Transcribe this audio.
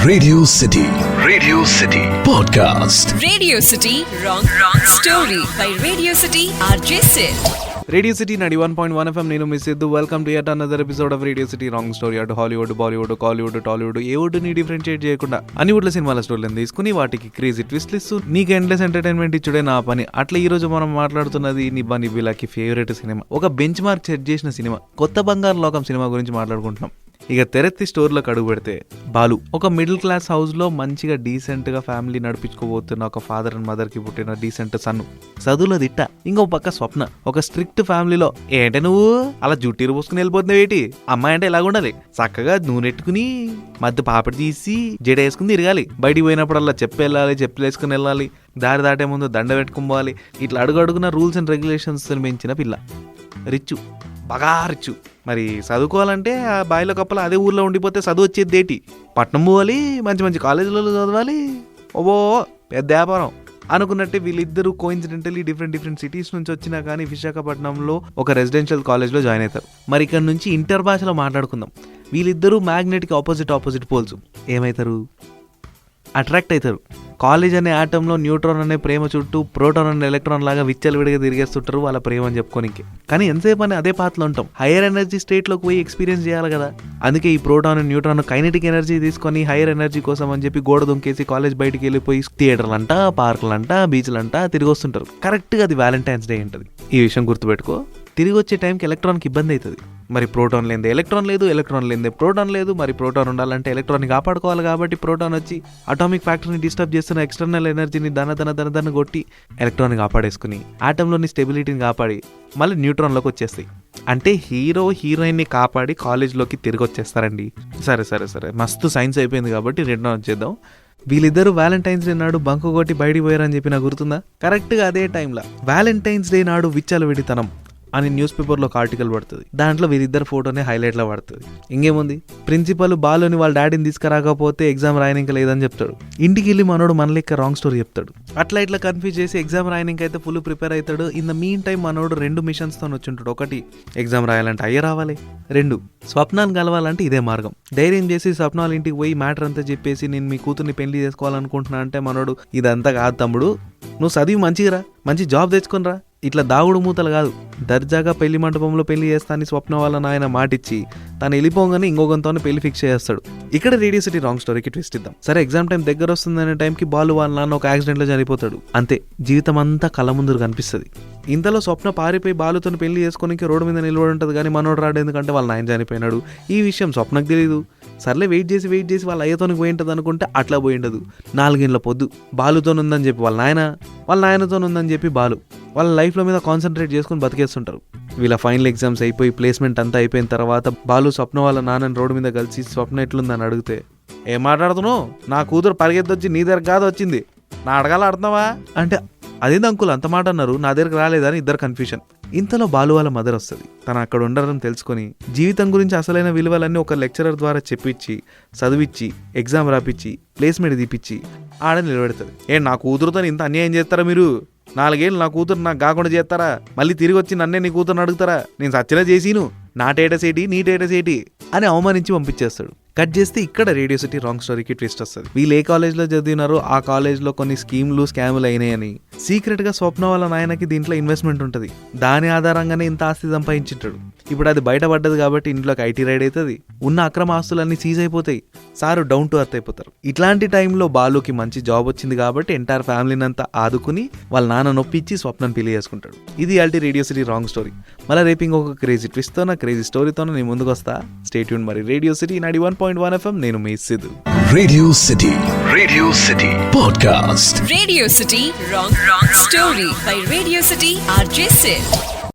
Radio City Podcast. Radio City Wrong Story by Radio City RJ Sid. రేడియో సిటీ 91.1 FM. నేను miss Siddhu. Welcome to yet another episode of Radio City wrong story. అటు Hollywood, Bollywood, Kollywood, Tollywood ఏ వుడ్ని differentiate చేయకుండా అన్ని వుడ్ల సినిమాల స్టోరీలను తీసుకుని వాటికి క్రేజీ ట్విస్ట్లు ఇస్తూ నీకు ఎండ్లెస్ ఎంటర్టైన్మెంట్ ఇచ్చుడే నా పని. అట్లా ఈ రోజు మనం మాట్లాడుతున్నది నిబ్బా నిబ్బిలాకి ఫేవరెట్ సినిమా, ఒక బెంచ్ మార్క్ సెట్ చేసిన సినిమా, కొత్త బంగారు లోకం సినిమా గురించి మాట్లాడుకుంటున్నాం. ఇక తెరెత్తి స్టోర్లోకి అడుగు పెడితే బాలు ఒక మిడిల్ క్లాస్ హౌస్ లో మంచిగా డీసెంట్ గా ఫ్యామిలీ నడిపించుకోబోతున్న ఒక ఫాదర్ అండ్ మదర్ కి పుట్టిన డీసెంట్ సన్ను, చదువులో దిట్ట. ఇంకో పక్క స్వప్న ఒక స్ట్రిక్ట్ ఫ్యామిలీలో. ఏంటే నువ్వు అలా జుట్టీరు పోసుకుని వెళ్ళిపోతున్నావు ఏంటి? అమ్మాయి అంటే ఎలాగ ఉండాలి, చక్కగా నూనెట్టుకుని మధ్య పాపడి తీసి జడ వేసుకుని తిరగాలి, బయటికి పోయినప్పుడల్లా చెప్పు వెళ్ళాలి, చెప్పులు వేసుకుని వెళ్ళాలి, దారి దాటే ముందు దండ పెట్టుకోవాలి. ఇట్లా అడుగు అడుగున రూల్స్ అండ్ రెగ్యులేషన్స్ పెంచిన పిల్ల. రిచ్చు, బాగా రిచ్చు. మరి చదువుకోవాలంటే ఆ బాయిలో కప్పలు అదే ఊర్లో ఉండిపోతే చదువు వచ్చేది ఏంటి? పట్నం పోవాలి, మంచి మంచి కాలేజీలలో చదవాలి, ఓ పెద్ద వ్యాపారం అనుకున్నట్టే వీళ్ళిద్దరూ కోఇన్సిడెంటలీ డిఫరెంట్ సిటీస్ నుంచి వచ్చినా కానీ విశాఖపట్నంలో ఒక రెసిడెన్షియల్ కాలేజ్లో జాయిన్ అవుతారు. మరి ఇక్కడ నుంచి ఇంటర్ భాషలో మాట్లాడుకుందాం. వీళ్ళిద్దరూ మ్యాగ్నెట్కి ఆపోజిట్ పోల్స్. ఏమవుతారు? అట్రాక్ట్ అవుతారు. కాలేజ్ అనే ఆటంలో న్యూట్రాన్ అనే ప్రేమ చుట్టూ ప్రోటాన్ అనే ఎలక్ట్రాన్ లాగా విచ్చలవిడిగా తిరిగేస్తుంటారు వాళ్ళ ప్రేమ అని చెప్పుకోనికి. కానీ ఎంతసేపు అని అదే పాత్రలో ఉంటాం. హైయర్ ఎనర్జీ స్టేట్లోకి పోయి ఎక్స్పీరియన్స్ చేయాలి కదా. అందుకే ఈ ప్రోటాన్ న్యూట్రాన్ కైనెటిక్ ఎనర్జీ తీసుకొని హైయర్ ఎనర్జీ కోసం అని చెప్పి గోడ దుంకేసి కాలేజ్ బయటికి వెళ్ళిపోయి థియేటర్లంట, పార్కులంట, బీచ్లంట తిరిగి వస్తుంటారు. కరెక్ట్గా అది వ్యాలంటైన్స్ డే ఉంటుంది. ఈ విషయం గుర్తుపెట్టుకో. తిరిగి వచ్చే టైంకి ఎలక్ట్రాన్కి ఇబ్బంది అవుతుంది. మరి ప్రోటాన్ లేదే ఎలక్ట్రాన్ లేదు, ఎలక్ట్రాన్ లేదే ప్రోటాన్ లేదు. మరి ప్రోటాన్ ఉండాలంటే ఎలక్ట్రాన్ని కాపాడుకోవాలి. కాబట్టి ప్రోటాన్ వచ్చి అటామిక్ ఫ్యాక్టరీని డిస్టర్బ్ చేస్తున్న ఎక్స్టర్నల్ ఎనర్జీని దన కొట్టి ఎలక్ట్రాన్ని కాపాడేసుకుని ఆటంలోని స్టెబిలిటీని కాపాడి మళ్ళీ న్యూట్రాన్లోకి వచ్చేస్తాయి. అంటే హీరోయిన్ని కాపాడి కాలేజ్లోకి తిరిగి వచ్చేస్తారండి. సరే మస్తు సైన్స్ అయిపోయింది కాబట్టి రెండో వచ్చేద్దాం. వీళ్ళిద్దరూ వ్యాలంటైన్స్ డే నాడు బంకు కొట్టి బయటికి పోయారని చెప్పి నాకు గుర్తుందా? కరెక్ట్గా అదే టైంలో వ్యాలంటైన్స్ డే నాడు విచ్చలవిడితనం అని న్యూస్ పేపర్లో ఒక ఆర్టికల్ పడుతుంది. దాంట్లో వీరిద్దరు ఫోటోనే హైలైట్లో పడుతుంది. ఇంకేముంది, ప్రిన్సిపల్ బాలుని వాళ్ళ డాడీని తీసుకురాకపోతే ఎగ్జామ్ రాయనిక లేదని చెప్తాడు. ఇంటికి వెళ్ళి మనోడు మన లెక్క రాంగ్ స్టోరీ చెప్తాడు. అట్లా కన్ఫ్యూజ్ చేసి ఎగ్జామ్ రాయనిక అయితే ఫుల్ ప్రిపేర్ అవుతాడు. ఇన్ ద మీన్ టైం మనోడు 2 మిషన్స్తో వచ్చి ఉంటాడు. ఒకటి, ఎగ్జామ్ రాయాలంటే అయ్యే రావాలి. 2, స్వప్నాన్ని కలవాలంటే ఇదే మార్గం. ధైర్యం చేసి స్వప్నాల ఇంటికి పోయి మ్యాటర్ అంతా చెప్పేసి నేను మీ కూతుర్ని పెళ్లి చేసుకోవాలనుకుంటున్నా అంటే మనోడు, ఇదంతా కాదు తమ్ముడు, నువ్వు చదివి మంచిగా మంచి జాబ్ తెచ్చుకుని రా, ఇట్లా దాగుడు మూతలు కాదు, దర్జాగా పెళ్లి మండపంలో పెళ్లి చేస్తానని స్వప్న వాళ్ళ నాయన మాటిచ్చి తను వెళ్ళిపోగానే ఇంకొకరితో పెళ్లి ఫిక్స్ చేస్తాడు. ఇక్కడ రేడియో సిటీ రాంగ్ స్టోరీకి ట్విస్ట్ ఇద్దాం. సరే, ఎగ్జామ్ టైం దగ్గర వస్తుందనే టైంకి బాలు వాళ్ళ నాన్న ఒక యాక్సిడెంట్లో చనిపోతాడు. అంతే, జీవితం అంతా కళ్ళ ముందు కనిపిస్తుంది. ఇంతలో స్వప్న పారిపోయి బాలుతో పెళ్లి చేసుకోనికి రోడ్డు మీద నిలబడి ఉంటుంది. కానీ మనోడు రాడు, ఎందుకంటే వాళ్ళ నాయన చనిపోయినాడు. ఈ విషయం స్వప్నకు తెలియదు. సర్లే వెయిట్ చేసి వాళ్ళ అయ్యతోనికి పోయి ఉంటుంది అనుకుంటే అట్లా పోయి ఉండదు. 4 గంటల పొద్దు బాలుతో ఉందని చెప్పి వాళ్ళ నాయనతో ఉందని చెప్పి బాలు వాళ్ళ లైఫ్లో మీద కాన్సన్ట్రేట్ చేసుకుని బతికేస్తుంటారు. వీళ్ళ ఫైనల్ ఎగ్జామ్స్ అయిపోయి ప్లేస్మెంట్ అంతా అయిపోయిన తర్వాత బాలు స్వప్న వాళ్ళ నాన్నని రోడ్డు మీద కలిసి స్వప్న ఎట్లుందని అడిగితే, ఏం మాట్లాడుతున్నావు, నా కూతురు పరిగెత్తొచ్చి నీ దగ్గర కాదు వచ్చింది, నా అడగాల ఆడుతున్నావా అంటే, అదేంది అంకుల్ అంత మాట అన్నారు, నా దగ్గరకు రాలేదని ఇద్దరు కన్ఫ్యూషన్. ఇంతలో బాలు వాళ్ళ మదర్ వస్తుంది. తను అక్కడ ఉండడం తెలుసుకొని జీవితం గురించి అసలైన విలువలన్నీ ఒక లెక్చరర్ ద్వారా చెప్పించి చదివించి ఎగ్జామ్ రాపిచ్చి ప్లేస్మెంట్ తీపిచ్చి ఆడ నిలబెడుతుంది. నా కూతురుతో ఇంత అన్యాయం చేస్తారా మీరు? 4 ఏళ్ళు నా కూతురు నాకు కాకుండా చేస్తారా? మళ్ళీ తిరిగి వచ్చి నన్నే నీ కూతురుని అడుగుతారా? నేను సచ్చినా చేసిను, నా టేటస్ ఏంటి నీ టేటస్ ఏంటి అని అవమానించి పంపించేస్తాడు. కట్ చేస్తే ఇక్కడ రేడియో సిటీ రాంగ్ స్టోరీకి ట్విస్ట్ వస్తుంది. వీళ్ళు ఏ కాలేజ్లో చదివినారో ఆ కాలేజ్లో కొన్ని స్కాములు అయినాయని సీక్రెట్గా స్వప్న వాళ్ళ నాయనకి దీంట్లో ఇన్వెస్ట్మెంట్ ఉంటుంది. దాని ఆధారంగానే ఇంత ఆస్తి సంపాదించుంటాడు. ఇప్పుడు అది బయటపడ్డది కాబట్టి ఇంట్లోకి ఐటీ రైడ్ అవుతుంది. ఉన్న అక్రమ ఆస్తులన్నీ సీజ్ అయిపోతాయి. సారు డౌన్ టు ఎర్త్ అయిపోతారు. ఇట్లాంటి టైంలో బాలుకి మంచి జాబ్ వచ్చింది కాబట్టి ఎంటైర్ ఫ్యామిలీని అంతా ఆదుకుని వాళ్ళ నాన్న నొప్పించి స్వప్నను పెళ్లి చేసుకుంటాడు. ఇది ఆల్టీ రేడియో సిటీ రాంగ్ స్టోరీ. మళ్ళీ రేపింగ్ ఒక క్రేజీ ట్విస్ట్తో క్రేజీ స్టోరీతో నేను ముందుకు వస్తా. Stay tune. మరి రేడియో సిటీ 91.1 FM. నేను మీ Siddhu. Radio City Podcast. Radio City Wrong Story by Radio City RJ Sid.